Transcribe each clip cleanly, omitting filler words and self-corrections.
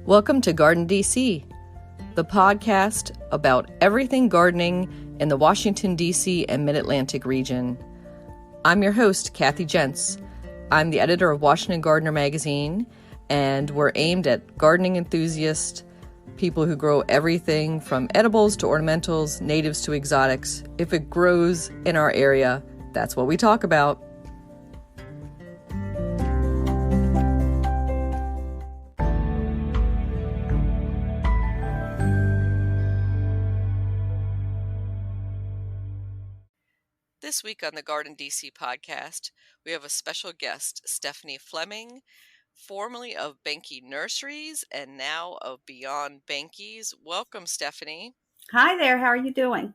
Welcome to GardenDC, the podcast about everything gardening in the Washington, D.C. and Mid-Atlantic region. I'm your host, Kathy Jentz. I'm the editor of Washington Gardener magazine, and we're aimed at gardening enthusiasts, people who grow everything from edibles to ornamentals, natives to exotics. If it grows in our area, that's what we talk about. This week on the GardenDC podcast, we have a special guest, Stephanie Fleming, formerly of Behnke Nurseries and now of Beyond Behnkes. Welcome, Stephanie. Hi there. How are you doing?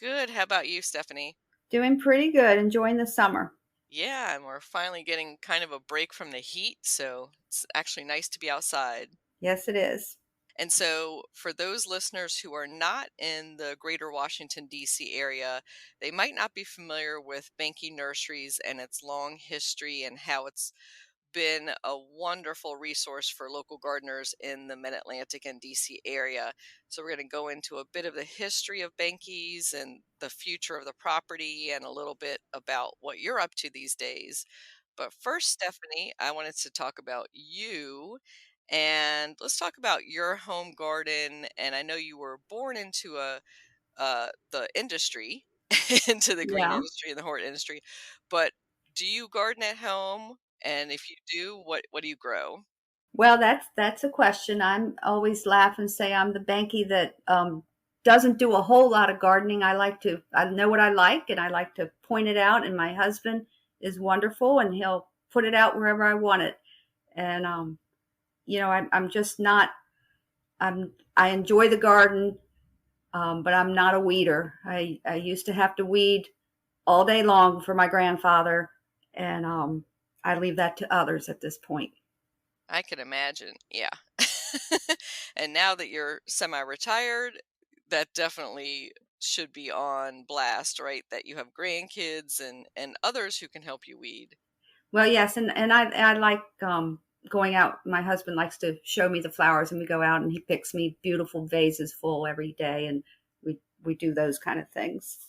Good. How about you, Stephanie? Doing pretty good. Enjoying the summer. Yeah, and we're finally getting kind of a break from the heat, so it's actually nice to be outside. Yes, it is. And so for those listeners who are not in the greater Washington, D.C. area, they might not be familiar with Behnke Nurseries and its long history and how it's been a wonderful resource for local gardeners in the Mid-Atlantic and D.C. area. So we're going to go into a bit of the history of Behnkes and the future of the property and a little bit about what you're up to these days. But first, Stephanie, I wanted to talk about you. And let's talk about your home garden. And I know you were born into the industry, into the green Yeah. industry and the hort industry. But do you garden at home? And if you do, what do you grow? Well, that's a question. I'm always laugh and say I'm the Behnke that doesn't do a whole lot of gardening. I know what I like, and I like to point it out. And my husband is wonderful, and he'll put it out wherever I want it. And I'm just not. I enjoy the garden, but I'm not a weeder. I used to have to weed all day long for my grandfather, and I leave that to others at this point. I can imagine. Yeah. And now that you're semi-retired, that definitely should be on blast, right? That you have grandkids and others who can help you weed. Well, yes, and I like going out. My husband likes to show me the flowers, and we go out and he picks me beautiful vases full every day, and we do those kind of things.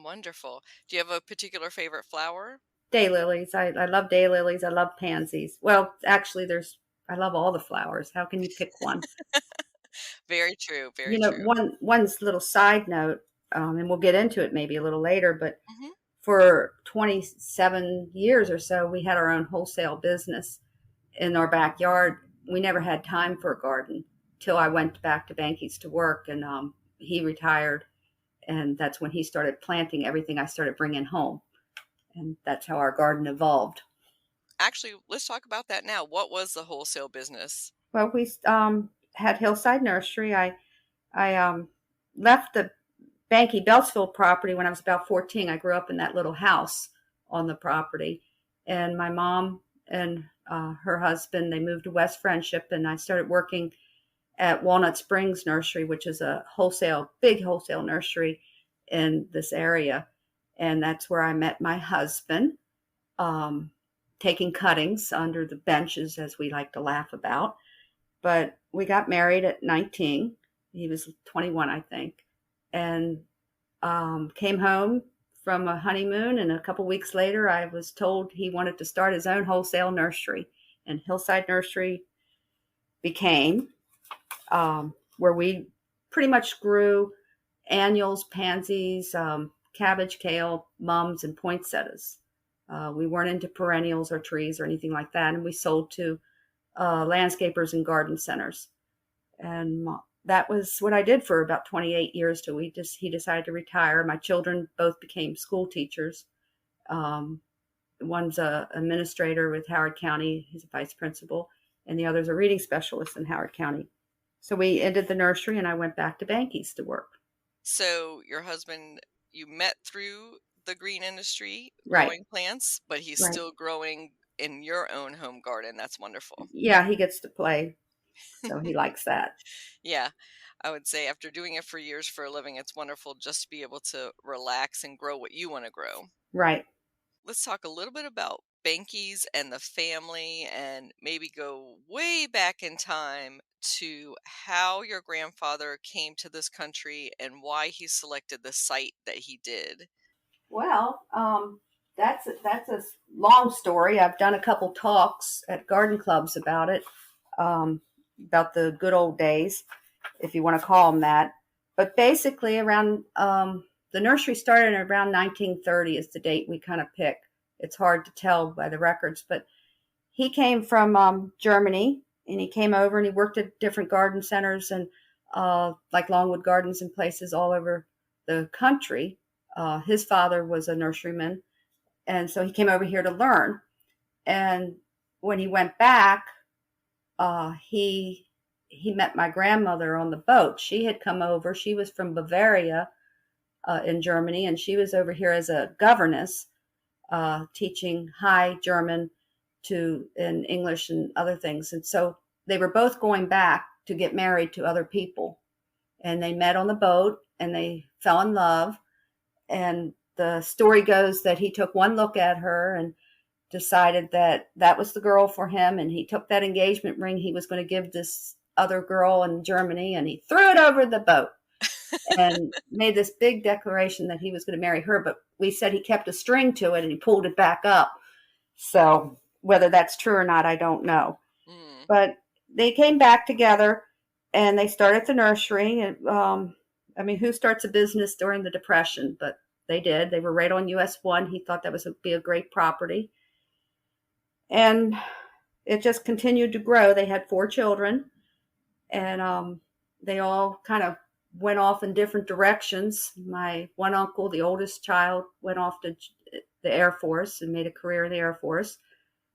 Wonderful. Do you have a particular favorite flower? Daylilies. I love daylilies. I love pansies. Well, actually, I love all the flowers. How can you pick one? Very true. Very true. One little side note, and we'll get into it maybe a little later, but for 27 years or so, we had our own wholesale business in our backyard. We never had time for a garden till I went back to Behnkes to work, and he retired, and that's when he started planting everything I started bringing home, and that's how our garden evolved. Actually, let's talk about that now. What was the wholesale business? Well, we had Hillside Nursery. I left the Behnke Beltsville property when I was about 14. I grew up in that little house on the property, and my mom and her husband, they moved to West Friendship, and I started working at Walnut Springs Nursery, which is a big wholesale nursery in this area. And that's where I met my husband, taking cuttings under the benches, as we like to laugh about. But we got married at 19. He was 21, I think. And came home from a honeymoon. And a couple weeks later, I was told he wanted to start his own wholesale nursery. And Hillside Nursery became where we pretty much grew annuals, pansies, cabbage, kale, mums, and poinsettias. We weren't into perennials or trees or anything like that. And we sold to landscapers and garden centers. And that was what I did for about 28 years till he decided to retire. My children both became school teachers. One's a administrator with Howard County. He's a vice principal. And the other's a reading specialist in Howard County. So we ended the nursery, and I went back to Behnkes to work. So your husband, you met through the green industry, Right. growing plants, but he's Right. still growing in your own home garden. That's wonderful. Yeah, he gets to play, so he likes that. Yeah, I would say after doing it for years for a living, it's wonderful just to be able to relax and grow what you want to grow. Right. Let's talk a little bit about Behnkes and the family and maybe go way back in time to how your grandfather came to this country and why he selected the site that he did. Well, that's a long story. I've done a couple talks at garden clubs um, about the good old days, if you want to call them that. But basically, around the nursery started around 1930 is the date we kind of pick. It's hard to tell by the records, but he came from Germany, and he came over and he worked at different garden centers and like Longwood Gardens and places all over the country. His father was a nurseryman, and so he came over here to learn. And when he went back, he met my grandmother on the boat. She had come over. She was from Bavaria in Germany, and she was over here as a governess, teaching High German to in English and other things. And so they were both going back to get married to other people. And they met on the boat and they fell in love. And the story goes that he took one look at her and decided that that was the girl for him. And he took that engagement ring he was going to give this other girl in Germany and he threw it over the boat and made this big declaration that he was going to marry her. But we said he kept a string to it and he pulled it back up. So whether that's true or not, I don't know. Mm. But they came back together and they started the nursery. And, I mean, who starts a business during the Depression? But they did. They were right on US 1. He thought that would be a great property. And it just continued to grow. They had 4 children, and they all kind of went off in different directions. My one uncle, the oldest child, went off to the Air Force and made a career in the Air Force.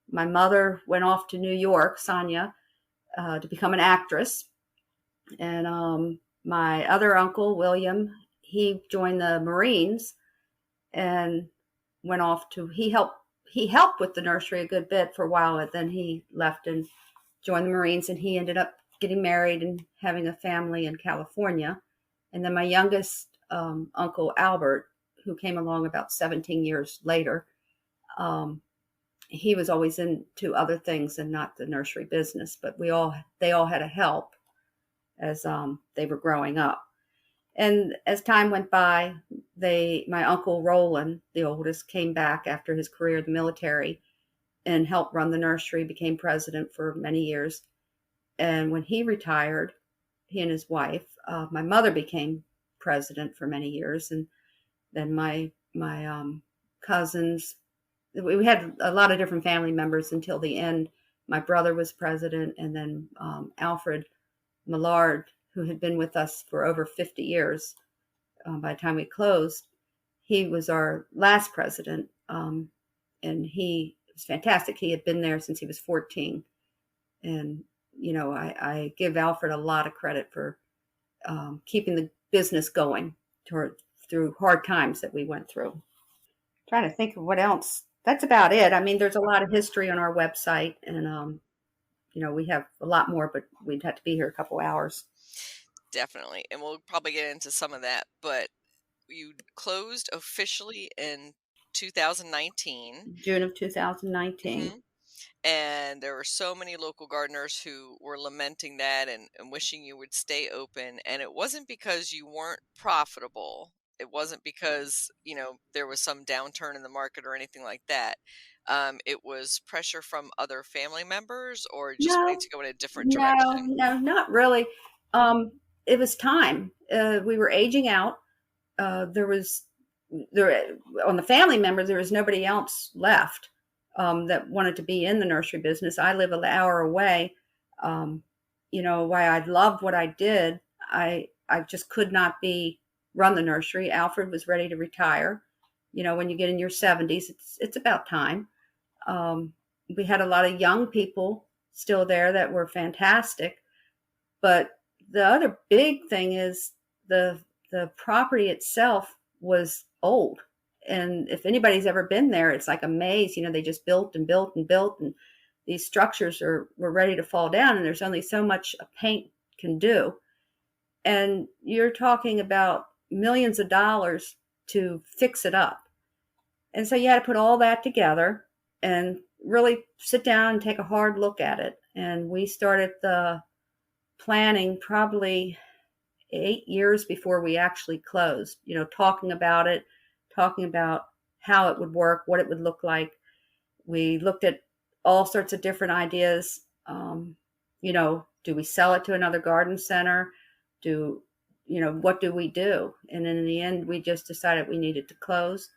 My mother went off to New York, Sonia, to become an actress. And my other uncle, William, he joined the Marines and went off to, he helped with the nursery a good bit for a while, and then he left and joined the Marines, and he ended up getting married and having a family in California. And then my youngest uncle, Albert, who came along about 17 years later, he was always into other things and not the nursery business, but they all had a help as they were growing up. And as time went by, my uncle Roland, the oldest, came back after his career in the military and helped run the nursery, became president for many years. And when he retired, he and his wife, my mother became president for many years, and then my cousins. We had a lot of different family members until the end. My brother was president, and then Alfred Millard, who had been with us for over 50 years by the time we closed, he was our last president, and he was fantastic. He had been there since he was 14. And, you know, I give Alfred a lot of credit for keeping the business going through hard times that we went through. Trying to think of what else. That's about it. I mean, there's a lot of history on our website, and you know, we have a lot more, but we'd have to be here a couple hours. Definitely. And we'll probably get into some of that. But you closed officially in 2019. June of 2019. Hmm. And there were so many local gardeners who were lamenting that and wishing you would stay open. And it wasn't because you weren't profitable. It wasn't because, there was some downturn in the market or anything like that. It was pressure from other family members or just wanting No, to go in a different no, direction. no, not really. Um, it was time. We were aging out. There was there on the family members. There was nobody else left that wanted to be in the nursery business. I live an hour away. Um, you know, why I loved what I did. I just could not run the nursery. Alfred was ready to retire. You know, when you get in your 70s, it's about time. Um, we had a lot of young people still there that were fantastic. But the other big thing is the property itself was old. And if anybody's ever been there, it's like a maze. You know, they just built and built and built, and these structures were ready to fall down, and there's only so much a paint can do. And you're talking about millions of dollars to fix it up. And so you had to put all that together and really sit down and take a hard look at it. And we started planning probably 8 years before we actually closed, talking about it, talking about how it would work, what it would look like. We looked at all sorts of different ideas. Do we sell it to another garden center? What do we do? And in the end, we just decided we needed to close.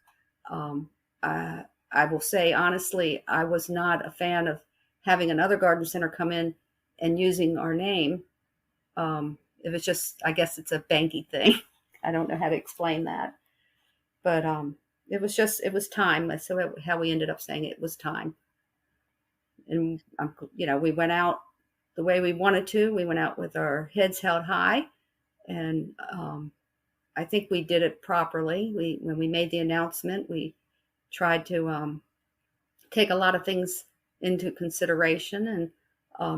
Um, I will say honestly, I was not a fan of having another garden center come in and using our name. It was just, I guess it's a Behnke thing. I don't know how to explain that, but it was time. That's how we ended up saying it was time. And we went out the way we wanted to. We went out with our heads held high, and I think we did it properly. When we made the announcement, we tried to take a lot of things into consideration, and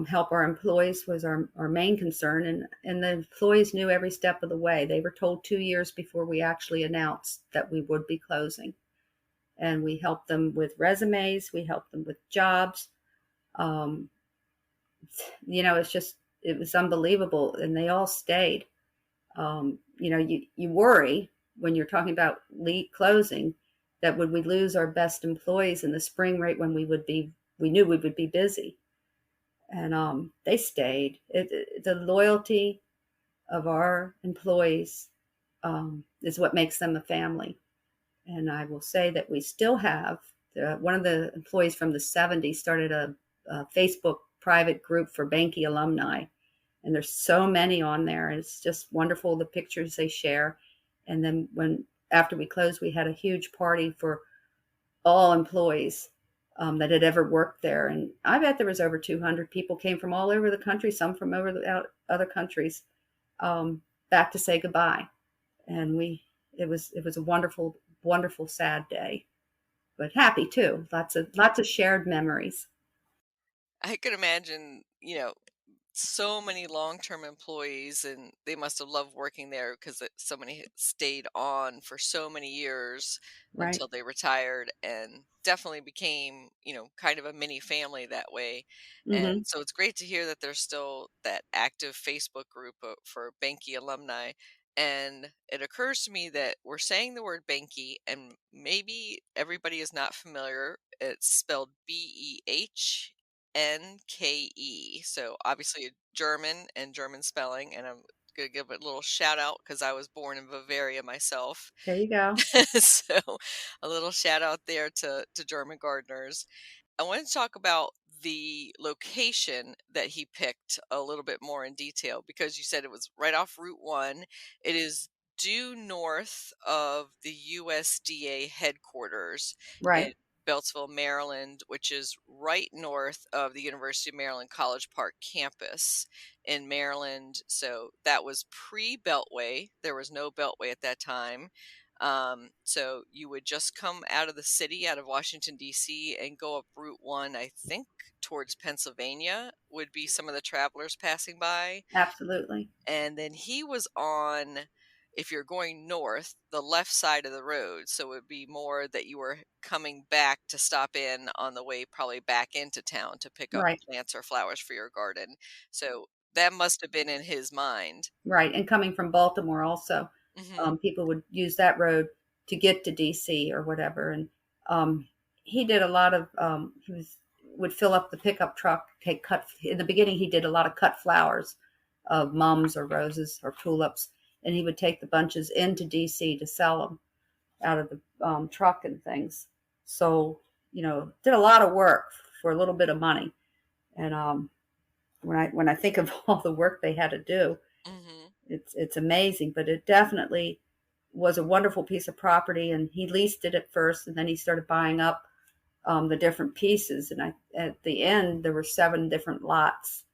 help our employees was our main concern. And the employees knew every step of the way. They were told 2 years before we actually announced that we would be closing. And we helped them with resumes. We helped them with jobs. Um, it was unbelievable. And they all stayed. You worry when you're talking about closing that would we lose our best employees in the spring, right when we knew we would be busy. And they stayed. The loyalty of our employees is what makes them a family. And I will say that we still have one of the employees from the '70s started a Facebook private group for Behnke alumni, and there's so many on there. It's just wonderful, the pictures they share. And then after we closed, we had a huge party for all employees that had ever worked there. And I bet there was over 200 people came from all over the country, some from other countries, back to say goodbye. And it was a wonderful, wonderful, sad day, but happy too. Lots of shared memories. I could imagine, so many long-term employees, and they must have loved working there because so many stayed on for so many years Right. until they retired, and definitely became, kind of a mini family that way. And Mm-hmm. so it's great to hear that there's still that active Facebook group for Behnke alumni. And it occurs to me that we're saying the word Behnke, and maybe everybody is not familiar. It's spelled Behnke. So obviously a German and German spelling. And I'm going to give a little shout out because I was born in Bavaria myself. There you go. So a little shout out there to German gardeners. I want to talk about the location that he picked a little bit more in detail because you said it was right off Route 1. It is due north of the USDA headquarters in Right. Beltsville, Maryland, which is right north of the University of Maryland College Park campus in Maryland. So that was pre-Beltway. There was no Beltway at that time. So you would just come out of the city, out of Washington, D.C., and go up Route 1, I think, towards Pennsylvania, would be some of the travelers passing by. Absolutely. And then he was on, if you're going north, the left side of the road. So it would be more that you were coming back to stop in on the way, probably back into town to pick up Right. plants or flowers for your garden. So that must have been in his mind. Right. And coming from Baltimore also, Hmm. people would use that road to get to DC or whatever. And um, he did a lot of, would fill up the pickup truck, in the beginning, he did a lot of cut flowers of mums or roses or tulips. And he would take the bunches into DC to sell them out of the truck and things. So, did a lot of work for a little bit of money. And when I think of all the work they had to do, Hmm. it's amazing. But it definitely was a wonderful piece of property, and he leased it at first, and then he started buying up the different pieces. And at the end, there were 7 different lots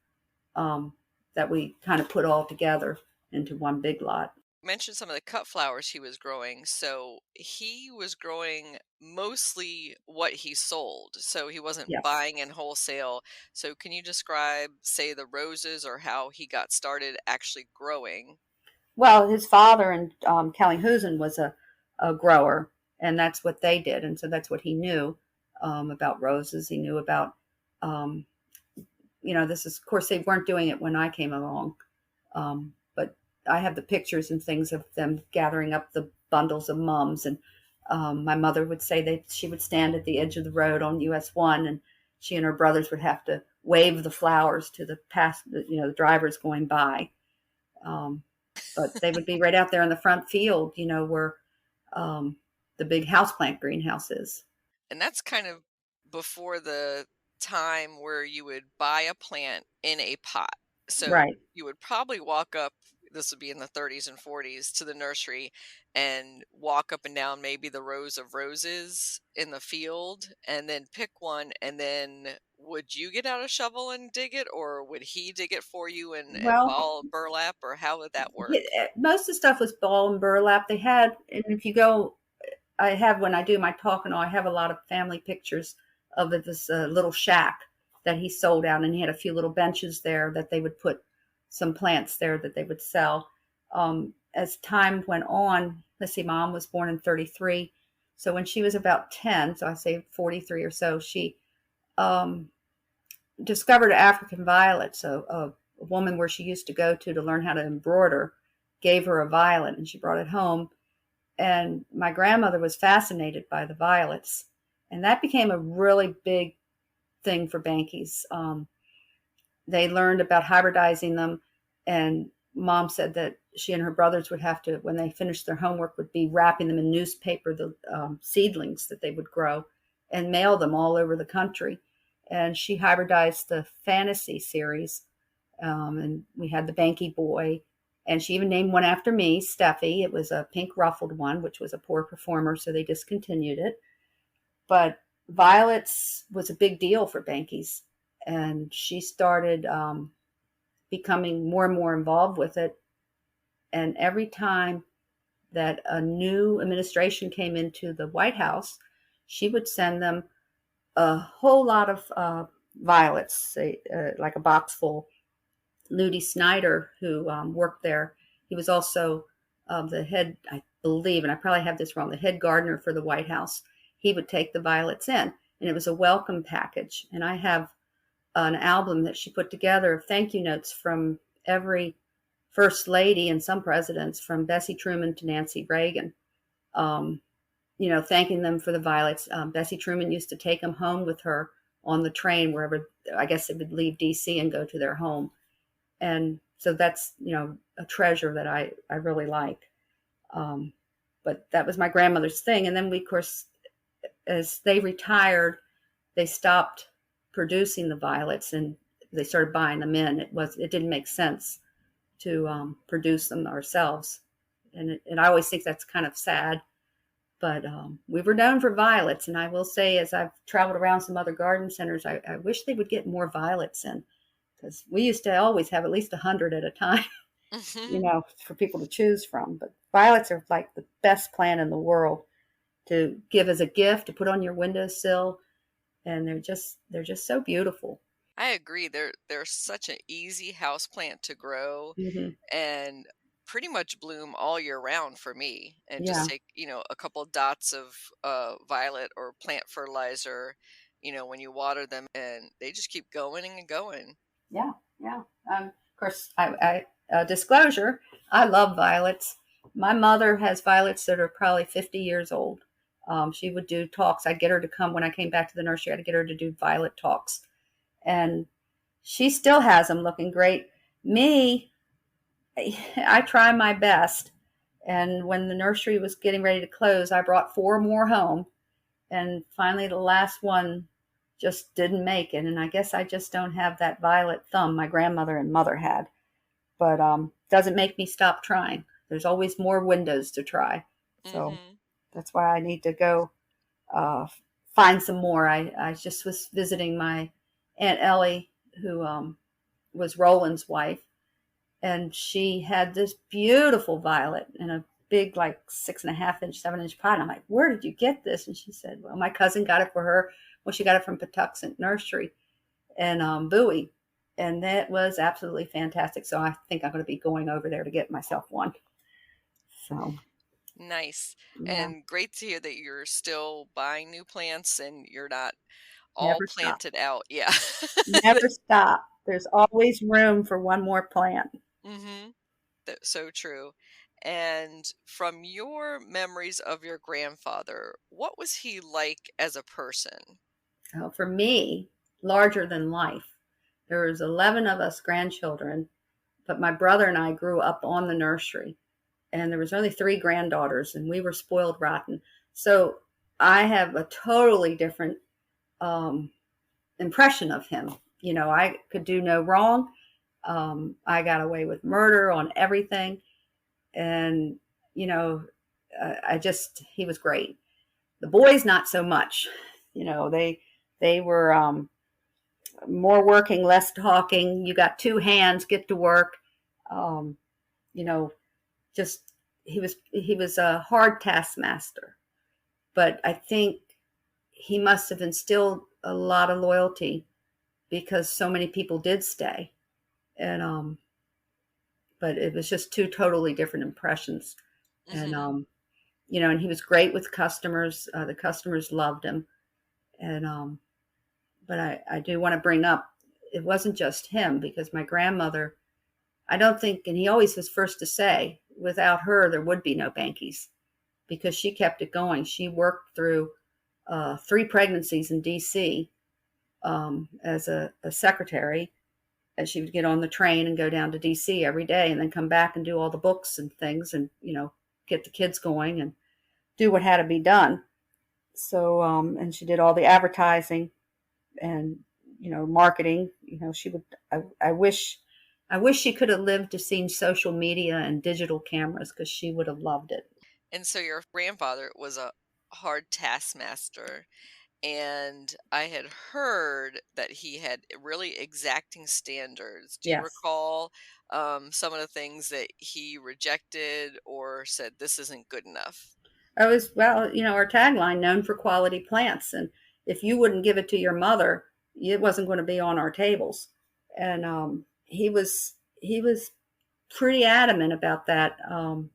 um, that we kind of put all together into one big lot. Mentioned some of the cut flowers he was growing. So he was growing mostly what he sold. So he wasn't Yes. buying in wholesale. So can you describe, say, the roses or how he got started actually growing? Well, his father and Kellinghusen was a grower, and that's what they did, and so that's what he knew about roses. He knew about this is, of course, they weren't doing it when I came along. But I have the pictures and things of them gathering up the bundles of mums. And my mother would say that she would stand at the edge of the road on US 1, and she and her brothers would have to wave the flowers to the drivers going by. Um, but they would be right out there in the front field, where um, the big houseplant greenhouse is. And that's kind of before the time where you would buy a plant in a pot. So Right. you would probably walk up, this would be in the 30s and 40s, to the nursery and walk up and down maybe the rows of roses in the field and then pick one. And then would you get out a shovel and dig it, or would he dig it for you and Well, ball burlap, or how would that work? most of the stuff was ball and burlap. They had, and if you go, I have, when I do my talk and all, I have a lot of family pictures of this little shack that he sold out, and he had a few little benches there that they would put some plants there that they would sell. As time went on, let's see, Mom was born in 33. So when she was about 10, so I say 43 or so, she um, discovered African violets. A woman where she used to go to learn how to embroider gave her a violet, and she brought it home. And my grandmother was fascinated by the violets, and that became a really big thing for Behnkes. They learned about hybridizing them, and Mom said that she and her brothers would have to, when they finished their homework, would be wrapping them in newspaper, the seedlings that they would grow, and mail them all over the country. And she hybridized the fantasy series, and we had the Behnke boy, and she even named one after me, Steffi. It was a pink ruffled one, which was a poor performer, so they discontinued it. But violets was a big deal for Behnkes, and she started becoming more and more involved with it. And every time that a new administration came into the White House, she would send them a whole lot of violets, say, like a box full. Ludi Snyder, who worked there, he was also the head, I believe, and I probably have this wrong, the head gardener for the White House. He would take the violets in, and it was a welcome package. And I have an album that she put together of thank you notes from every first lady and some presidents, from Bessie Truman to Nancy Reagan, um, thanking them for the violets. Bessie Truman used to take them home with her on the train wherever, I guess they would leave DC and go to their home. And so that's, a treasure that I really like. But that was my grandmother's thing. And then we, of course, as they retired, they stopped producing the violets and they started buying them in. It didn't make sense to produce them ourselves. And I always think that's kind of sad. But we were known for violets. And I will say, as I've traveled around some other garden centers, I wish they would get more violets in, because we used to always have at least 100 at a time, Hmm. for people to choose from. But violets are like the best plant in the world to give as a gift, to put on your windowsill, and they're just so beautiful. I agree. They're such an easy house plant to grow Hmm. and pretty much bloom all year round for me. And just Yeah, take, a couple dots of violet or plant fertilizer, when you water them, and they just keep going and going. yeah, yeah. Of course, disclosure, I love violets. My mother has violets that are probably 50 years old. She would do talks. I'd get her to come when I came back to the nursery. I'd get her to do violet talks, and she still has them looking great. Me, I try my best. And when the nursery was getting ready to close, I brought four more home. And finally, the last one just didn't make it. And I guess I just don't have that violet thumb my grandmother and mother had. But doesn't make me stop trying. There's always more windows to try. So Hmm. that's why I need to go uh, find some more. I just was visiting my Aunt Ellie, who was Roland's wife, and she had this beautiful violet in a big, like 6.5 inch, 7 inch pot. And I'm like, where did you get this? And she said, well, my cousin got it for her. Well, she got it from Patuxent Nursery in Bowie. And that was absolutely fantastic. So I think I'm going to be going over there to get myself one. So, Nice. yeah, And great to hear that you're still buying new plants and you're not all never stop. planted out. Yeah. Never stop. There's always room for one more plant. Mm-hmm. That's so true. And from your memories of your grandfather, what was he like as a person? For me, larger than life. There was 11 of us grandchildren, but my brother and I grew up on the nursery, and there was only three granddaughters, and we were spoiled rotten. So I have a totally different um, impression of him. You know, I could do no wrong. I got away with murder on everything, and you know, he was great. The boys, not so much. You know, they were more working, less talking. You got two hands, get to work. Um, you know, just he was a hard taskmaster, but I think he must have instilled a lot of loyalty because so many people did stay, and but it was just two totally different impressions, and Mm-hmm. and he was great with customers. The customers loved him, and but I do want to bring up it wasn't just him because my grandmother, I don't think, and he always was first to say, without her, there would be no Behnkes because she kept it going. She worked through three pregnancies in DC as a secretary, as she would get on the train and go down to DC every day and then come back and do all the books and things and, get the kids going and do what had to be done. So, and she did all the advertising and, marketing. She would, I wish she could have lived to see social media and digital cameras because she would have loved it. And so your grandfather was a hard taskmaster, and I had heard that he had really exacting standards. Do you Yes. recall some of the things that he rejected or said this isn't good enough? Well, our tagline, known for quality plants. And if you wouldn't give it to your mother, it wasn't going to be on our tables. And he was pretty adamant about that. And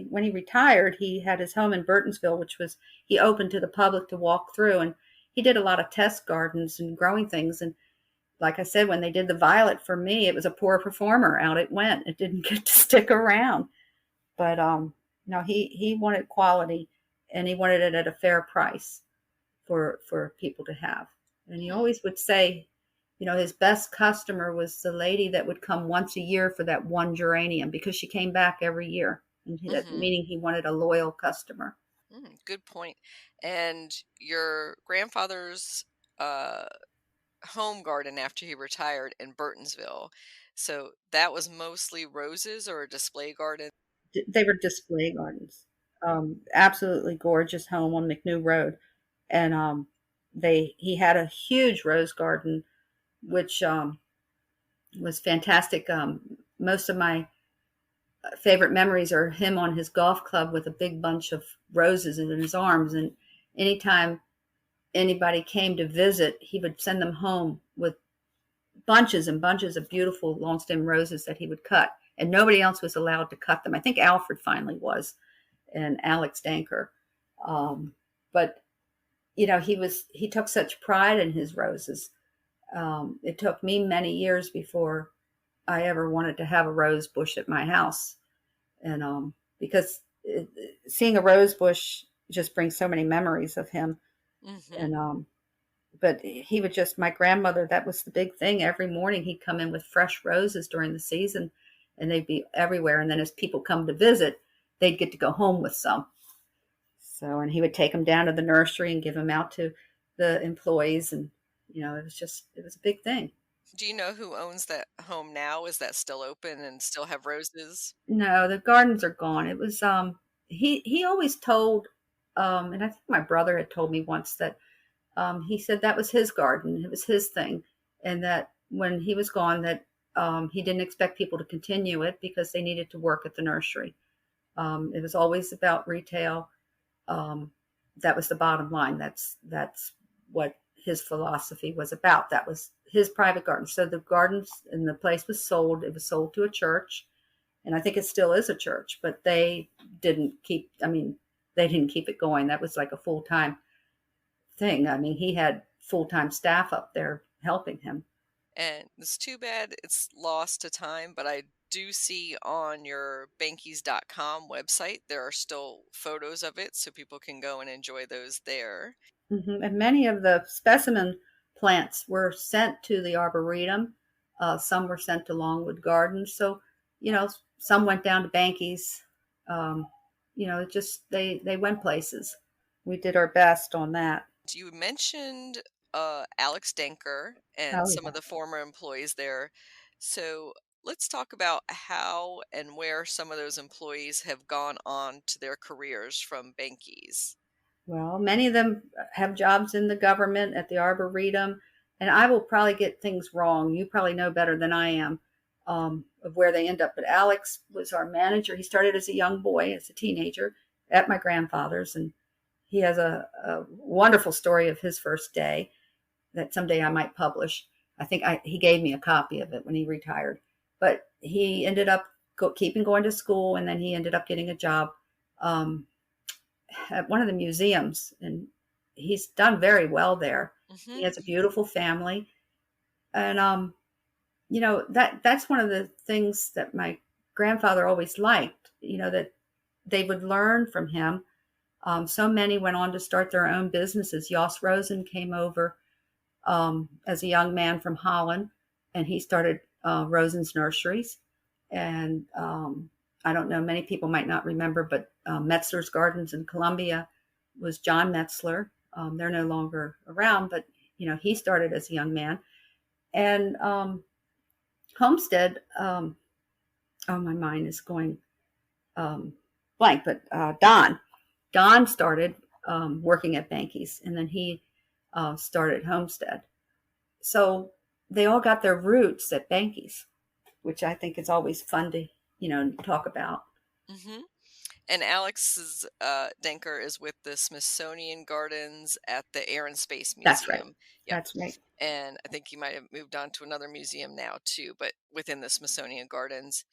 when he retired, he had his home in Burtonsville, which was he opened to the public to walk through, and he did a lot of test gardens and growing things. And like I said, when they did the violet for me, it was a poor performer. Out it went. It didn't get to stick around. But no, he wanted quality, and he wanted it at a fair price for people to have. And he Hmm. always would say, his best customer was the lady that would come once a year for that one geranium because she came back every year. And that Mm-hmm. meaning he wanted a loyal customer. Good point. And your grandfather's uh, home garden after he retired in Burtonsville. So that was mostly roses or a display garden. They were display gardens. Absolutely gorgeous home on McNew Road, and he had a huge rose garden, which was fantastic. Most of my favorite memories are him on his golf club with a big bunch of roses in his arms. And anytime anybody came to visit, he would send them home with bunches and bunches of beautiful long stem roses that he would cut. And nobody else was allowed to cut them. I think Alfred finally was, and Alex Danker. But he took such pride in his roses. It took me many years before I ever wanted to have a rose bush at my house, and because seeing a rose bush just brings so many memories of him. Hmm. And but he would just my grandmother. That was the big thing. Every morning he'd come in with fresh roses during the season, and they'd be everywhere. And then as people come to visit, they'd get to go home with some. So, and he would take them down to the nursery and give them out to the employees, and it was a big thing. Do you know who owns that home now? Is that still open and still have roses? No, the gardens are gone. It was he always told and I think my brother had told me once that he said that was his garden. It was his thing, and that when he was gone, that he didn't expect people to continue it because they needed to work at the nursery. It was always about retail. Um, that was the bottom line. That's what his philosophy was about. That was his private garden. So the gardens and the place was sold. It was sold to a church, and I think it still is a church. But they didn't keep. I mean, they didn't keep it going. That was like a full time thing. I mean, he had full time staff up there helping him. And it's too bad it's lost to time, but I do see on your Behnkes.com website there are still photos of it, so people can go and enjoy those there. And many of the specimen plants were sent to the Arboretum. Some were sent to Longwood Gardens. So, some went down to Behnkes. Um, just they went places. We did our best on that. You mentioned Alex Denker and Oh some of yeah. the former employees there. So let's talk about how and where some of those employees have gone on to their careers from Behnkes. Well, many of them have jobs in the government at the Arboretum, and I will probably get things wrong. You probably know better than I am of where they end up. But Alex was our manager. He started as a young boy, as a teenager, at my grandfather's, and he has a wonderful story of his first day that someday I might publish. He gave me a copy of it when he retired, but he ended up keeping going to school, and then he ended up getting a job um, at one of the museums, and he's done very well there. He Hmm. has a beautiful family, and that's one of the things that my grandfather always liked. That they would learn from him. So many went on to start their own businesses. Jos Rosen came over as a young man from Holland, and he started Rosen's Nurseries. And I don't know, many people might not remember, but Metzler's Gardens in Columbia was John Metzler. They're no longer around, but he started as a young man. And Homestead, oh, my mind is going blank, but Don started working at Behnkes, and then he started Homestead. So they all got their roots at Behnkes, which I think is always fun to talk about. Hmm. And Alex's Denker is with the Smithsonian Gardens at the Air and Space That's right. Museum. Yep. That's right. And I think he might have moved on to another museum now too, but within the Smithsonian Gardens.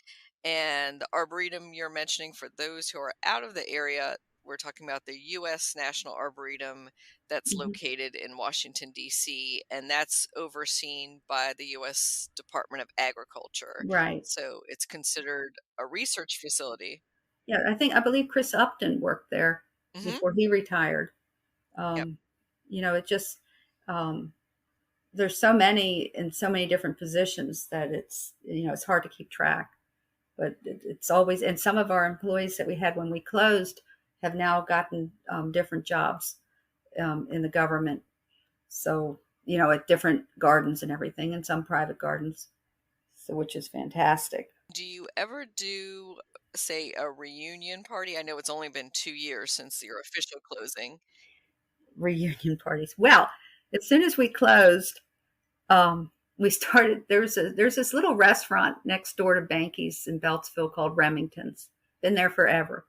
And the Arboretum you're mentioning, for those who are out of the area, we're talking about the U.S. National Arboretum that's Mhm. located in Washington, D.C., and that's overseen by the U.S. Department of Agriculture. Right. So it's considered a research facility. Yeah, I believe Chris Upton worked there Hmm. before he retired. Yep. It just um, there's so many in so many different positions that it's hard to keep track. But it's always, and some of our employees that we had when we closed have now gotten different jobs in the government. So at different gardens and everything, and some private gardens. So which is fantastic. Do you ever do, say, a reunion party? I know it's only been 2 years since your official closing. Reunion parties. Well, as soon as we closed, we started. There's this little restaurant next door to Behnkes in Beltsville called Remington's. Been there forever.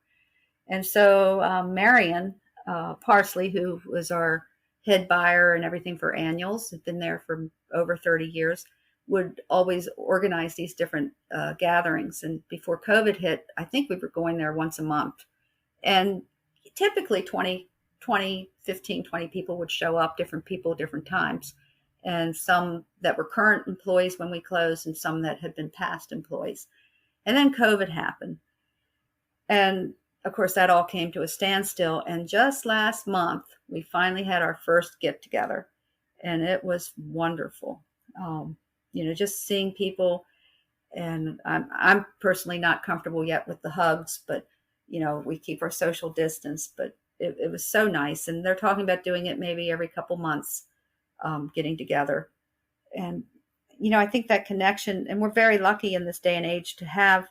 And so Marion Parsley, who was our head buyer and everything for annuals, had been there for over 30 years, would always organize these different gatherings. And before COVID hit, I think we were going there once a month. And typically 20 people would show up, different people, different times. And some that were current employees when we closed, and some that had been past employees. And then COVID happened. And of course, that all came to a standstill. And just last month, we finally had our first get together, and it was wonderful. Just seeing people. And I'm personally not comfortable yet with the hugs, but we keep our social distance. But it was so nice, and they're talking about doing it maybe every couple months, getting together. And I think that connection, and we're very lucky in this day and age to have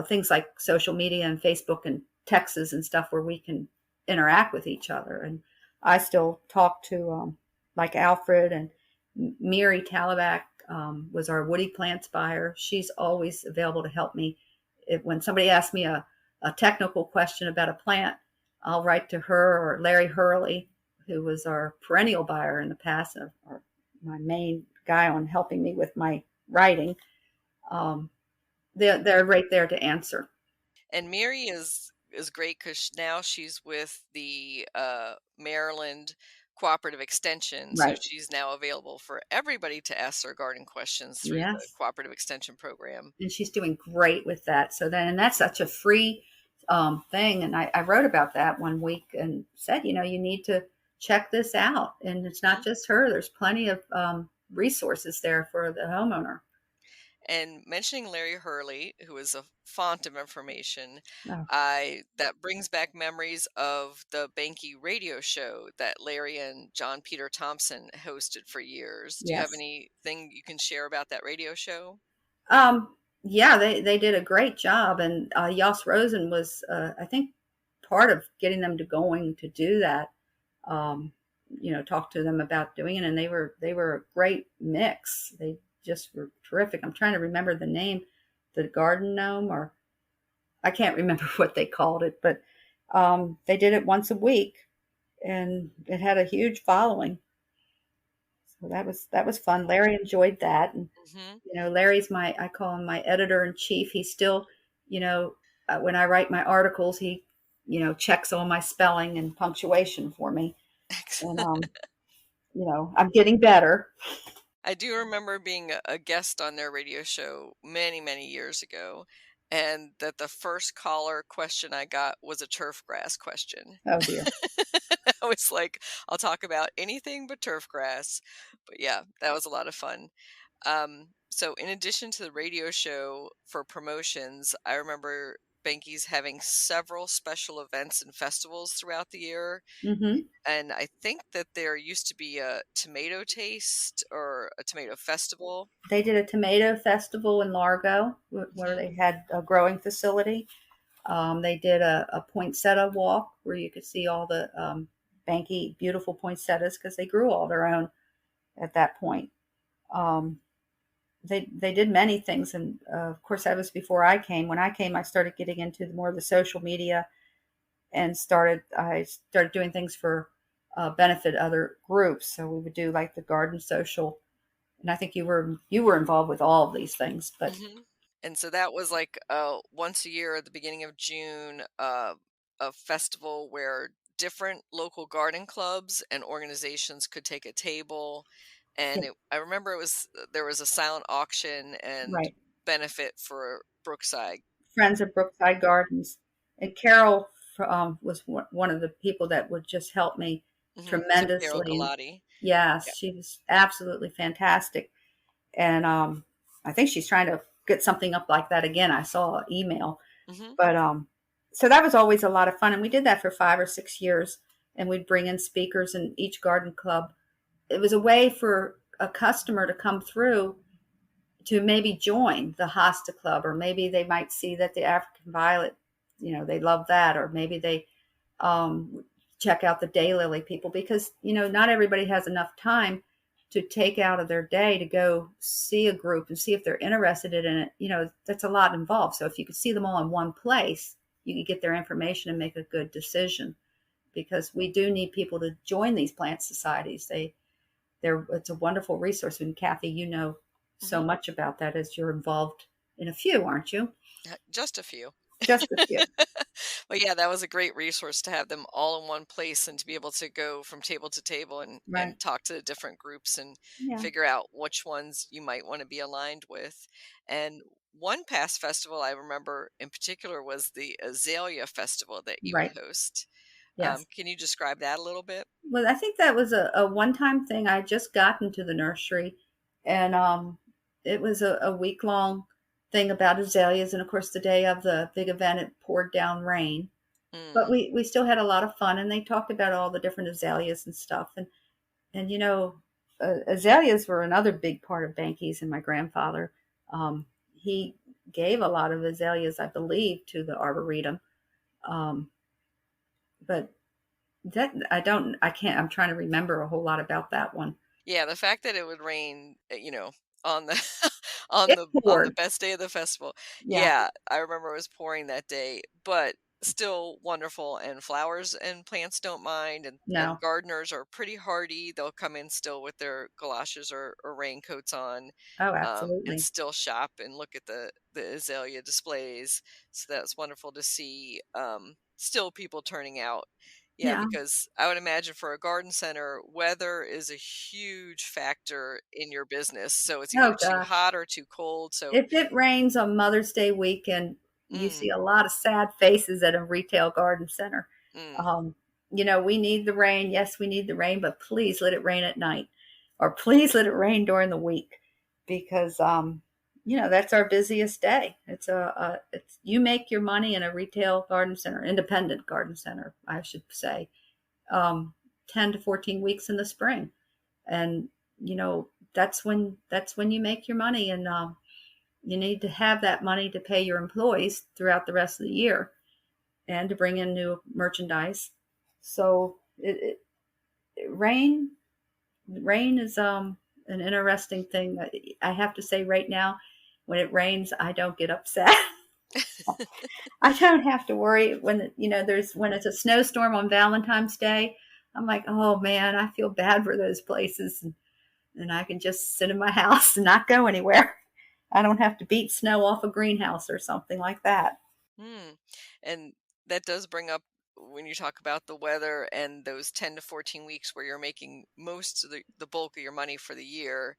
things like social media and Facebook and texts and stuff where we can interact with each other. And I still talk to like Alfred, and Miri Talabac was our woody plants buyer. She's always available to help me. When somebody asks me a technical question about a plant, I'll write to her, or Larry Hurley, who was our perennial buyer in the past, or my main guy on helping me with my writing. Um, they're right there to answer. And Mary is great because now she's with the Maryland cooperative extension, so Right. she's now available for everybody to ask their garden questions through the Yes. cooperative extension program. And she's doing great with that. So then, and that's such a free thing. And I wrote about that one week and said, you need to check this out. And it's not Mhm. just her. There's plenty of resources there for the homeowner. And mentioning Larry Hurley, who is a font of information, Oh, I that brings back memories of the Behnke radio show that Larry and John Peter Thompson hosted for years. Do you have yes. anything you can share about that radio show? Yeah, they did a great job, and Jos Rosen was, I think, part of getting them to going to do that. Um, talk to them about doing it, and they were a great mix. They just were terrific. I'm trying to remember the name, the garden gnome, or I can't remember what they called it, but they did it once a week, and it had a huge following. So that was fun. Larry enjoyed that, and Mhm. Larry's I call him my editor in chief. He's still, when I write my articles, he, checks all my spelling and punctuation for me. And, I'm getting better. I do remember being a guest on their radio show many, many years ago, and that the first caller question I got was a turf grass question. Oh dear. I was like, I'll talk about anything but turf grass. But yeah, that was a lot of fun. So in addition to the radio show for promotions, I remember Benki's having several special events and festivals throughout the year. Hmm. And I think that there used to be a tomato taste or a tomato festival. They did a tomato festival in Largo where Hmm. they had a growing facility. They did a poinsettia walk where you could see all the banky, beautiful poinsettias because they grew all their own at that point. Um, they did many things, and of course that was before I came. When I came, I started getting into more of the social media and I started doing things for benefit other groups. So we would do like the garden social, and I think you were involved with all of these things. But Hmm. And so that was like once a year at the beginning of June, a festival where different local garden clubs and organizations could take a table. yeah, And I remember there was a silent auction and right, benefit for Brookside. Friends of Brookside Gardens, and Carol was one of the people that would just help me Hmm. So Carol tremendously. And Galati. Yeah. yes, she was absolutely fantastic. And I think she's trying to get something up like that again. I saw an email, Hmm. but so that was always a lot of fun, and we did that for 5 or 6 years. And we'd bring in speakers in each garden club. It was a way for a customer to come through to maybe join the hosta club, or maybe they might see that the African violet, they love that, or maybe they um, check out the daylily people, because not everybody has enough time to take out of their day to go see a group and see if they're interested in it. That's a lot involved. So if you could see them all in one place, you could get their information and make a good decision, because we do need people to join these plant societies. It's a wonderful resource. And Kathy, so Hmm. much about that as you're involved in a few, aren't you? Just a few. Just a few. But yeah, that was a great resource to have them all in one place and to be able to go from table to table Right. and talk to the different groups and Yeah. figure out which ones you might want to be aligned with. And one past festival I remember in particular was the Azalea Festival that you would Right. host. Yes. Can you describe that a little bit? Well, I think that was a one-time thing. I just got into the nursery, and it was a week-long thing about azaleas. And of course, the day of the big event, it poured down rain, but Mm. we still had a lot of fun. And they talked about all the different azaleas and stuff. And azaleas were another big part of Banky's. And my grandfather, he gave a lot of azaleas, I believe, to the arboretum. Um, but that I can't. I'm trying to remember a whole lot about that one. Yeah, the fact that it would rain, on the It on the poured. best day of the festival. Yeah. Yeah, I remember it was pouring that day, but still wonderful, and flowers and plants don't mind, and No. gardeners are pretty hardy. They'll come in still with their galoshes or raincoats on, Oh, and absolutely. still shop and look at the azalea displays. So that's wonderful to see, still people turning out. Yeah, Yeah. because I would imagine for a garden center, weather is a huge factor in your business. So it's either Oh too gosh. hot or too cold. So, If it rains on Mother's Day weekend, you mm, see a lot of sad faces at a retail garden center. mm, Um, we need the rain. Yes, we need the rain, but please let it rain at night, or please let it rain during the week, because that's our busiest day. It's you make your money in a retail garden center, independent garden center, I should say, 10 to 14 weeks in the spring, and that's when you make your money, and you need to have that money to pay your employees throughout the rest of the year and to bring in new merchandise. So rain rain is an interesting thing. I have to say right now, when it rains, I don't get upset. I don't have to worry when there's when it's a snowstorm on Valentine's Day. I'm like, oh man, I feel bad for those places, and I can just sit in my house and not go anywhere. I don't have to beat snow off a greenhouse or something like that. mm. And that does bring up when you talk about the weather and those 10 to 14 weeks where you're making most of the bulk of your money for the year,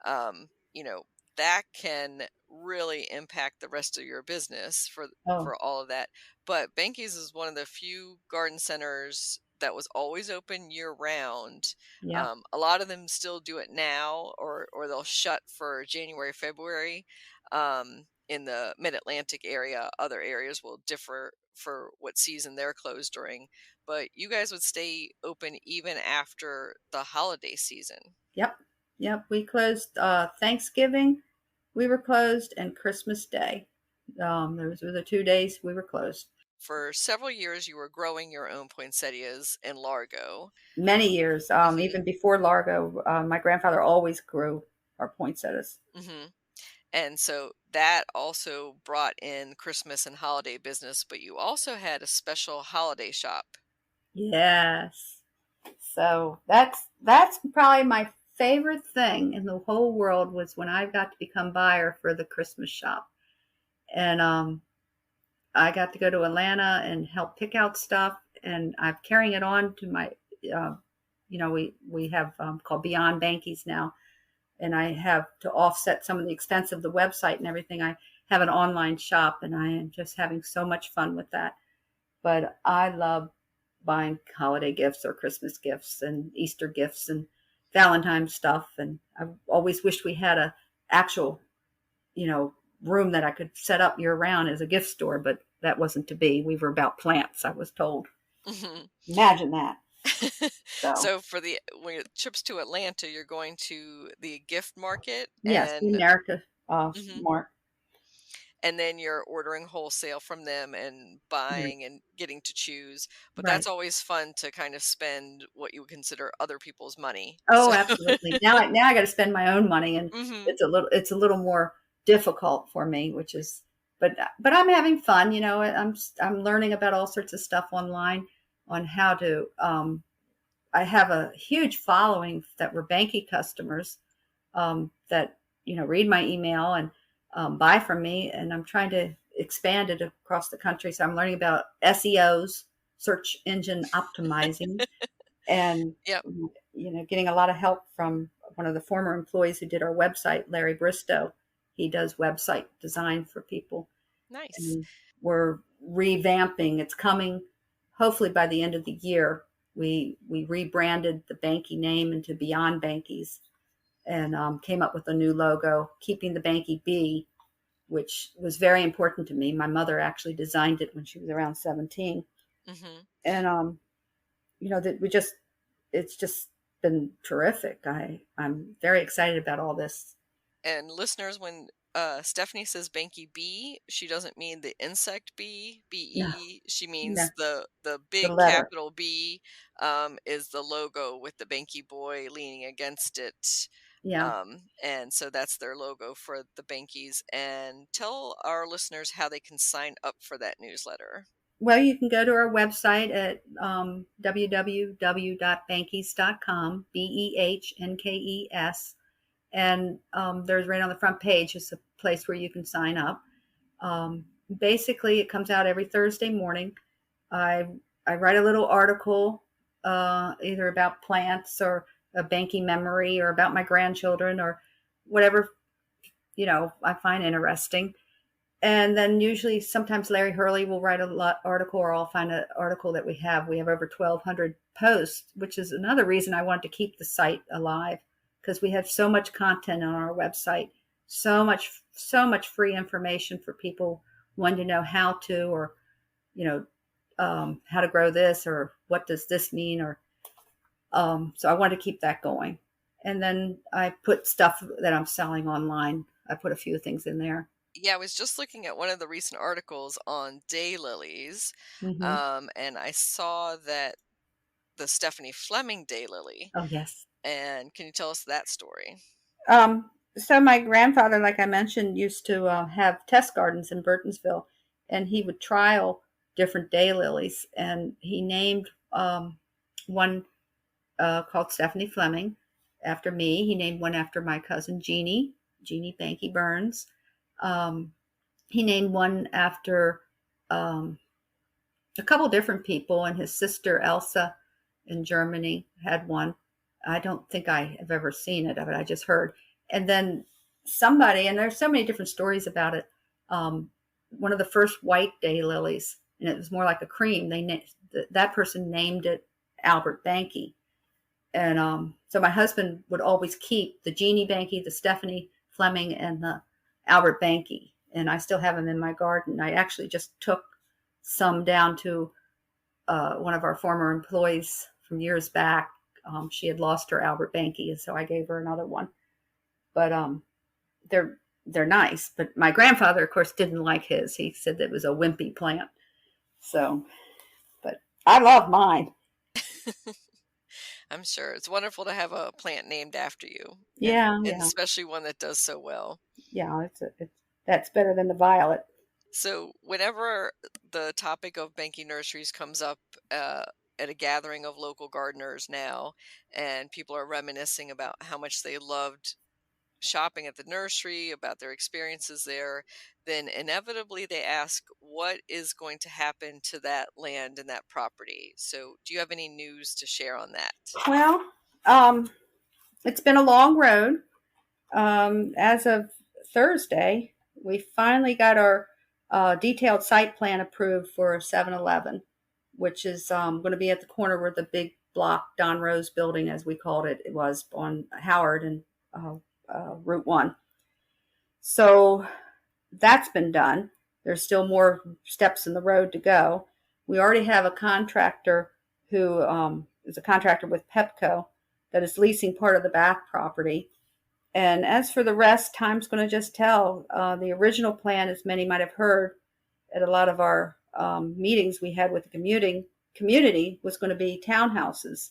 um, you know, that can really impact the rest of your business Oh, for all of that. But Behnkes is one of the few garden centers that was always open year round. yeah. A lot of them still do it now, or they'll shut for January, February. In the mid-Atlantic area, other areas will differ for what season they're closed during, but you guys would stay open even after the holiday season. Yep. Yep. We closed Thanksgiving, we were closed, and Christmas Day. Those were the 2 days we were closed. For several years, you were growing your own poinsettias in Largo. Many years, Hmm. even before Largo, my grandfather always grew our poinsettias. Hmm. And so that also brought in Christmas and holiday business, but you also had a special holiday shop. Yes. So that's probably my favorite thing in the whole world was when I got to become buyer for the Christmas shop. And I got to go to Atlanta and help pick out stuff, and I'm carrying it on to my, uh, we have called Beyond Behnkes now, and I have to offset some of the expense of the website and everything. I have an online shop, and I am just having so much fun with that. But I love buying holiday gifts or Christmas gifts and Easter gifts and Valentine's stuff, and I've always wished we had a actual you know, room that I could set up year round as a gift store, but that wasn't to be. We were about plants, I was told. Hmm. Imagine that. So, So for the when it trips to Atlanta, you're going to the gift market yes, the America Mhm. Smart. and then you're ordering wholesale from them and Right. buying and getting to choose. But that's Right. always fun to kind of spend what you would consider other people's money. Oh, So, absolutely. Now I got to spend my own money, and mhm. it's a little more difficult for me, which is, but I'm having fun. I'm learning about all sorts of stuff online on how to. I have a huge following that were Behnke customers, that read my email and buy from me, and I'm trying to expand it across the country. So I'm learning about SEOs, search engine optimizing, and Yep. getting a lot of help from one of the former employees who did our website, Larry Bristow. He does website design for people, Nice. and we're revamping. It's coming hopefully by the end of the year. We rebranded the Behnke name into Beyond Behnkes, and came up with a new logo, keeping the Behnke B, which was very important to me. My mother actually designed it when she was around 17, Mhm. and that it's just been terrific. I'm very excited about all this. And listeners, when Stephanie says Banky bee, she doesn't mean the insect bee, No, BE. She no, means the the big letter. capital B, is the logo with the Banky boy leaning against it. Yeah. And so that's their logo for the Bankies. And tell our listeners how they can sign up for that newsletter. Well, you can go to our website at www.behnkes.com, Behnkes, and there's right on the front page is a place where you can sign up. Basically, it comes out every Thursday morning. I I write a little article, either about plants or a banking memory or about my grandchildren or whatever, I find interesting. And then usually sometimes Larry Hurley will write a lot article, or I'll find an article that we have. We have over 1,200 posts, which is another reason I want to keep the site alive, because we have so much content on our website, so much free information for people wanting to know how to, or you know how to grow this, or what does this mean, or so I want to keep that going. And then I put stuff that I'm selling online. I put a few things in there. Yeah, I was just looking at one of the recent articles on daylilies, Mm-hmm. and I saw that the Stephanie Fleming daylily. Oh yes. And can you tell us that story? So my grandfather, like I mentioned, used to have test gardens in Burtonsville, and he would trial different daylilies, and he named one called Stephanie Fleming after me. He named one after my cousin Jeannie Behnke Burns. Um, he named one after um, a couple different people, and his sister Elsa in Germany had one. I don't think I have ever seen it, but I just heard. And then somebody, and there's so many different stories about it. Um, One of the first white daylilies, and it was more like a cream. That person named it Albert Behnke, and so my husband would always keep the Jeannie Behnke, the Stephanie Fleming, and the Albert Behnke, and I still have them in my garden. I actually just took some down to one of our former employees from years back. She had lost her Albert Behnke, and so I gave her another one. But they're they're nice. But my grandfather, of course, didn't like his. He said that it was a wimpy plant. So, but I love mine. I'm sure it's wonderful to have a plant named after you, Yeah, and yeah, especially one that does so well. yeah. It's that's better than the violet. So, whenever the topic of banking nurseries comes up at a gathering of local gardeners now, and people are reminiscing about how much they loved shopping at the nursery, about their experiences there, then inevitably they ask what is going to happen to that land and that property. So, do you have any news to share on that? Well, um, it's been a long road. As of Thursday, we finally got our detailed site plan approved for 7-Eleven, which is going to be at the corner where the big block Don Rose building, as we called it, it was on Howard and uh, Route 1. So that's been done. There's still more steps in the road to go. We already have a contractor who is a contractor with Pepco that is leasing part of the back property. And as for the rest, time's going to just tell. The original plan, as many might have heard at a lot of our meetings we had with the community, was going to be townhouses.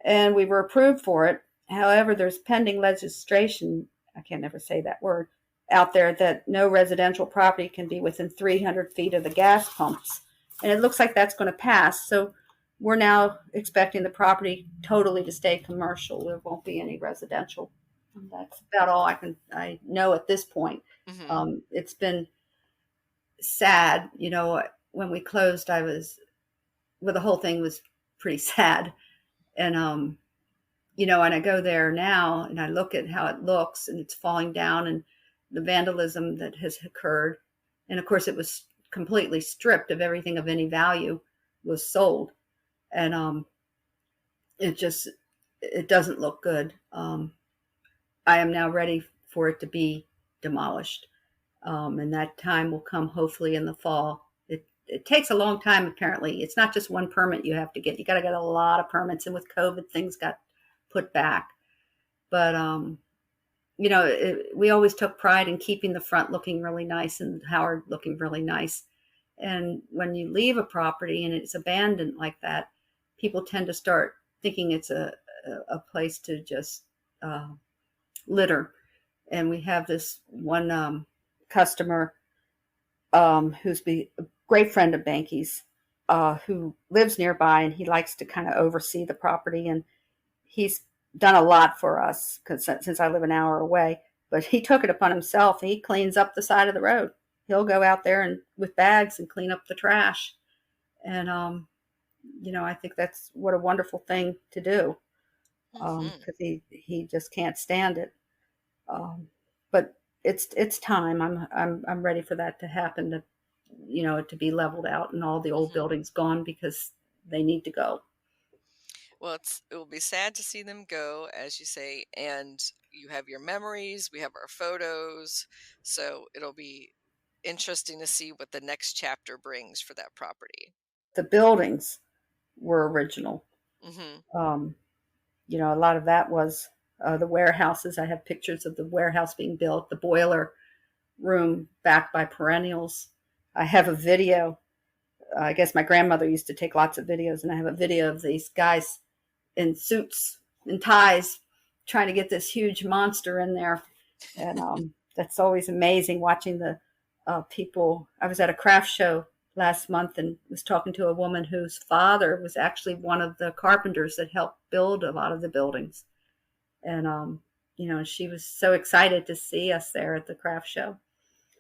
And we were approved for it. However, there's pending legislation, I can't never say that word, out there that no residential property can be within 300 feet of the gas pumps. And it looks like that's going to pass. So we're now expecting the property totally to stay commercial. There won't be any residential. That's about all I know at this point. Hmm. It's been sad, when we closed. The whole thing was pretty sad, and and I go there now and I look at how it looks, and it's falling down, and the vandalism that has occurred, and of course it was completely stripped of everything of any value, was sold, and it doesn't look good. I am now ready for it to be demolished. And that time will come hopefully in the fall. It takes a long time, apparently. It's not just one permit you have to get. You got to get a lot of permits. And with COVID, things got put back. But, we always took pride in keeping the front looking really nice and Howard looking really nice. And when you leave a property and it's abandoned like that, people tend to start thinking it's a place to just litter. And we have this one customer who's a great friend of Behnkes, who lives nearby, and he likes to kind of oversee the property. And he's done a lot for us since I live an hour away. But he took it upon himself. He cleans up the side of the road. He'll go out there and with bags and clean up the trash. And I think that's what a wonderful thing to do, Hmm. because he just can't stand it. But it's time. I'm ready for that to happen. To be leveled out and all the old Hmm. buildings gone because they need to go. Well, it will be sad to see them go, as you say, and you have your memories, we have our photos, so it'll be interesting to see what the next chapter brings for that property. The buildings were original. Hmm. Um, a lot of that was the warehouses. I have pictures of the warehouse being built, the boiler room backed by perennials. I have a video. I guess my grandmother used to take lots of videos, and I have a video of these guys in suits and ties trying to get this huge monster in there. And that's always amazing watching the people. I was at a craft show last month and was talking to a woman whose father was actually one of the carpenters that helped build a lot of the buildings. And, she was so excited to see us there at the craft show.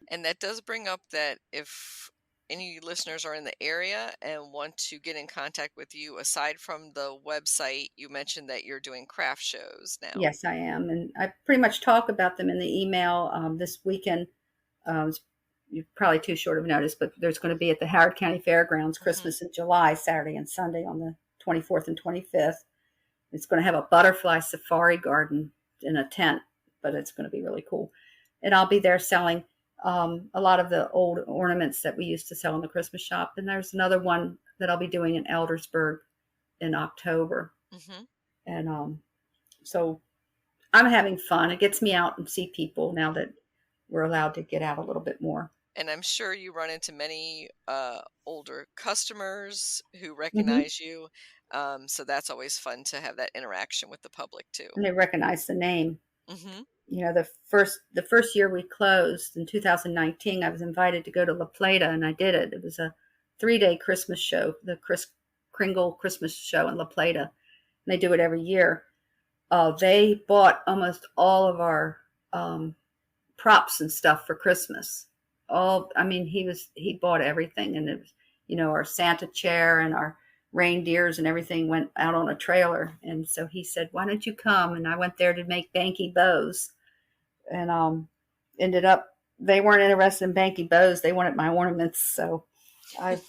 And that does bring up that if any listeners are in the area and want to get in contact with you, aside from the website, you mentioned that you're doing craft shows now. Yes, I am. And I pretty much talk about them in the email this weekend. It's probably too short of notice, but there's going to be at the Howard County Fairgrounds Hmm. Christmas in July, Saturday and Sunday on the 24th and 25th. It's going to have a butterfly safari garden in a tent, but it's going to be really cool. And I'll be there selling a lot of the old ornaments that we used to sell in the Christmas shop. And there's another one that I'll be doing in Eldersburg in October. Hmm. And so I'm having fun. It gets me out and see people now that we're allowed to get out a little bit more. And I'm sure you run into many older customers who Mm-hmm. recognize you. So that's always fun to have that interaction with the public too. And they recognize the name. Hmm. The first year we closed in 2019, I was invited to go to La Plata, and I did it. It was a 3-day Christmas show, the Kringle Christmas show in La Plata. And they do it every year. They bought almost all of our um, props and stuff for Christmas. I mean, he bought everything, and it was, our Santa chair and our reindeers and everything went out on a trailer. And so he said, "Why don't you come?" And I went there to make Behnke bows, and ended up they weren't interested in Behnke bows; they wanted my ornaments. So I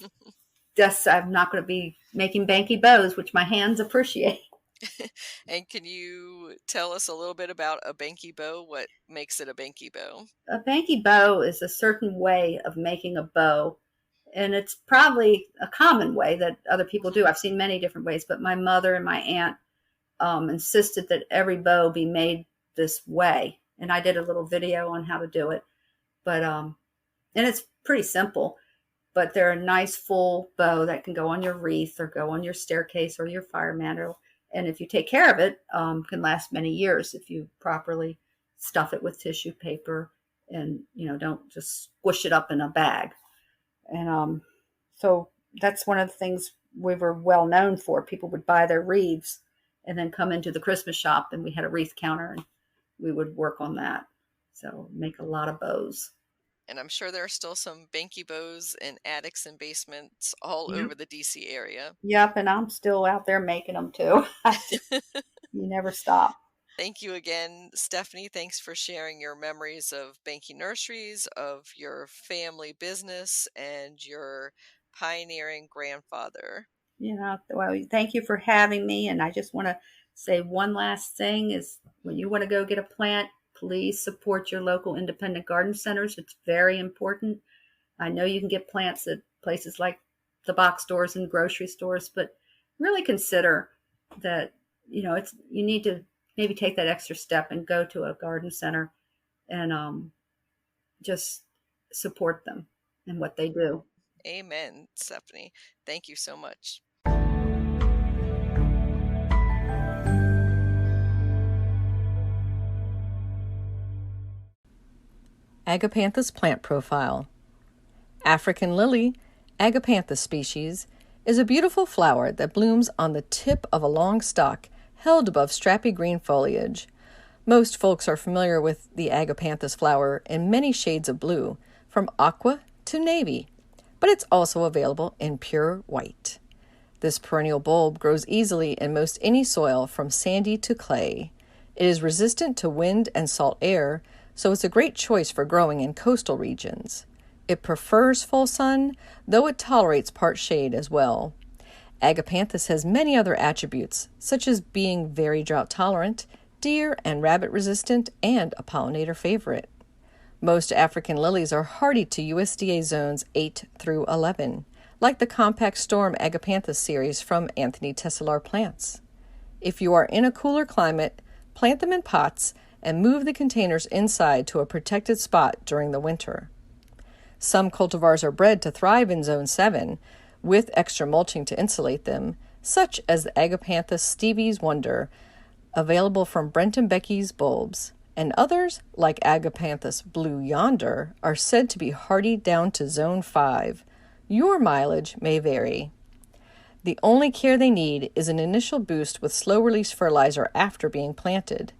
guess I'm not going to be making Behnke bows, which my hands appreciate. And can you tell us a little bit about a Behnke bow? What makes it a Behnke bow? A Behnke bow is a certain way of making a bow, and it's probably a common way that other people do. Hmm. I've seen many different ways, but my mother and my aunt insisted that every bow be made this way, and I did a little video on how to do it. But and it's pretty simple. But they're a nice full bow that can go on your wreath or go on your staircase or your fire mantle. And if you take care of it, can last many years if you properly stuff it with tissue paper and don't just squish it up in a bag. And so that's one of the things we were well known for. People would buy their wreaths and then come into the Christmas shop, and we had a wreath counter, and we would work on that. So make a lot of bows. And I'm sure there are still some Behnke bows in attics and basements all Yep. over the DC area. Yep, and I'm still out there making them too. You never stop. Thank you again, Stephanie. Thanks for sharing your memories of Behnke Nurseries, of your family business, and your pioneering grandfather. Well, thank you for having me. And I just want to say one last thing is when you want to go get a plant, please support your local independent garden centers. It's very important. I know you can get plants at places like the box stores and grocery stores, but really consider that, you need to maybe take that extra step and go to a garden center and just support them and what they do. Amen, Stephanie. Thank you so much. Agapanthus plant profile. African lily, Agapanthus species, is a beautiful flower that blooms on the tip of a long stalk held above strappy green foliage. Most folks are familiar with the Agapanthus flower in many shades of blue, from aqua to navy, but it's also available in pure white. This perennial bulb grows easily in most any soil from sandy to clay. It is resistant to wind and salt air, so it's a great choice for growing in coastal regions. It prefers full sun, though it tolerates part shade as well. Agapanthus has many other attributes, such as being very drought tolerant, deer and rabbit resistant, and a pollinator favorite. Most African lilies are hardy to USDA zones 8 through 11, like the Compact Storm Agapanthus series from Anthony Tesselar Plants. If you are in a cooler climate, plant them in pots and move the containers inside to a protected spot during the winter. Some cultivars are bred to thrive in Zone 7, with extra mulching to insulate them, such as the Agapanthus Stevie's Wonder, available from Brent & Becky's bulbs, and others, like Agapanthus Blue Yonder, are said to be hardy down to Zone 5. Your mileage may vary. The only care they need is an initial boost with slow-release fertilizer after being planted.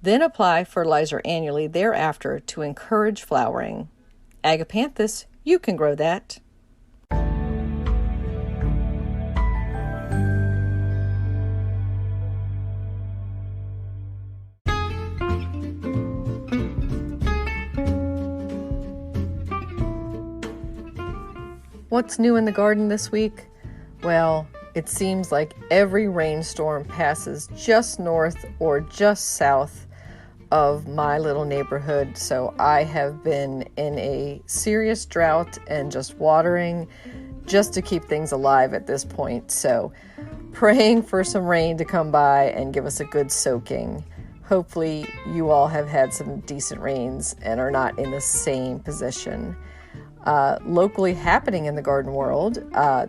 Then apply fertilizer annually thereafter to encourage flowering. Agapanthus, you can grow that. What's new in the garden this week? Well, it seems like every rainstorm passes just north or just south of my little neighborhood, so I have been in a serious drought and just watering just to keep things alive at this point. So praying for some rain to come by and give us a good soaking. Hopefully you all have had some decent rains and are not in the same position. Locally happening in the garden world,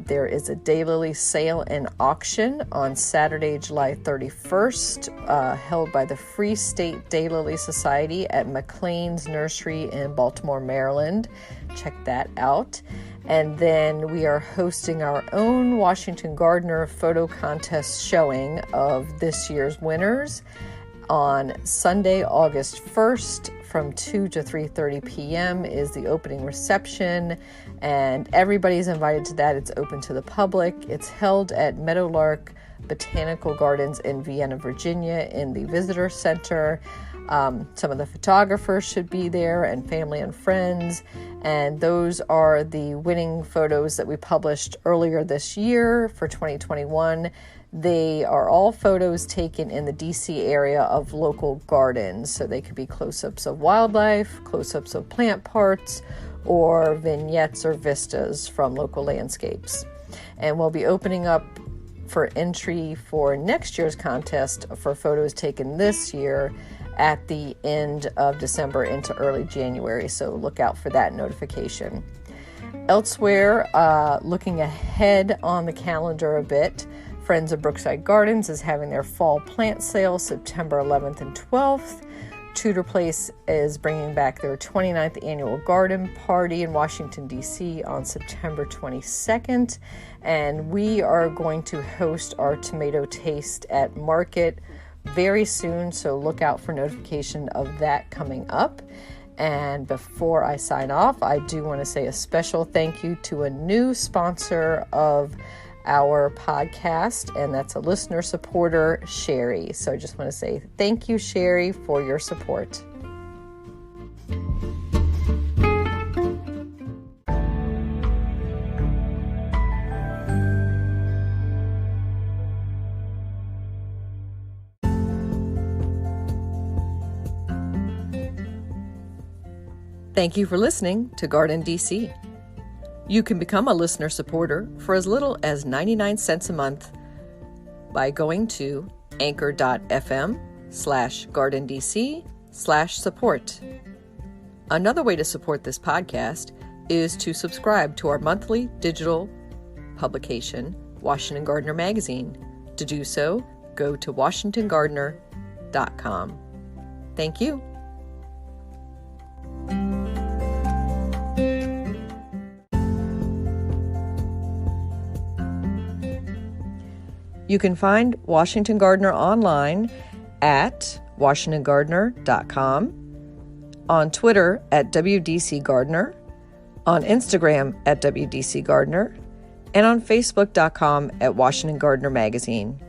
there is a Daylily sale and auction on Saturday, July 31st, held by the Free State Daylily Society at McLean's Nursery in Baltimore, Maryland. Check that out. And then we are hosting our own Washington Gardener photo contest showing of this year's winners on Sunday, August 1st. From 2 to 3:30 p.m. is the opening reception, and everybody's invited to that. It's open to the public. It's held at Meadowlark Botanical Gardens in Vienna, Virginia, in the Visitor Center. Some of the photographers should be there, and family and friends, and those are the winning photos that we published earlier this year for 2021. They are all photos taken in the DC area of local gardens, so they could be close-ups of wildlife, close-ups of plant parts, or vignettes or vistas from local landscapes. And we'll be opening up for entry for next year's contest for photos taken this year at the end of December into early January, so look out for that notification. Elsewhere, looking ahead on the calendar a bit, Friends of Brookside Gardens is having their fall plant sale September 11th and 12th. Tudor Place is bringing back their 29th annual garden party in Washington, D.C. on September 22nd. And we are going to host our tomato taste at Market very soon, so look out for notification of that coming up. And before I sign off, I do want to say a special thank you to a new sponsor of our podcast, and that's a listener supporter, Sherry. So I just want to say thank you, Sherry, for your support. Thank you for listening to GardenDC. You can become a listener supporter for as little as 99 cents a month by going to anchor.fm/GardenDC/support. Another way to support this podcast is to subscribe to our monthly digital publication, Washington Gardener Magazine. To do so, go to WashingtonGardener.com. Thank you. You can find Washington Gardener online at WashingtonGardener.com, on Twitter at WDC Gardener, on Instagram at WDC Gardener, and on Facebook.com at Washington Gardener Magazine.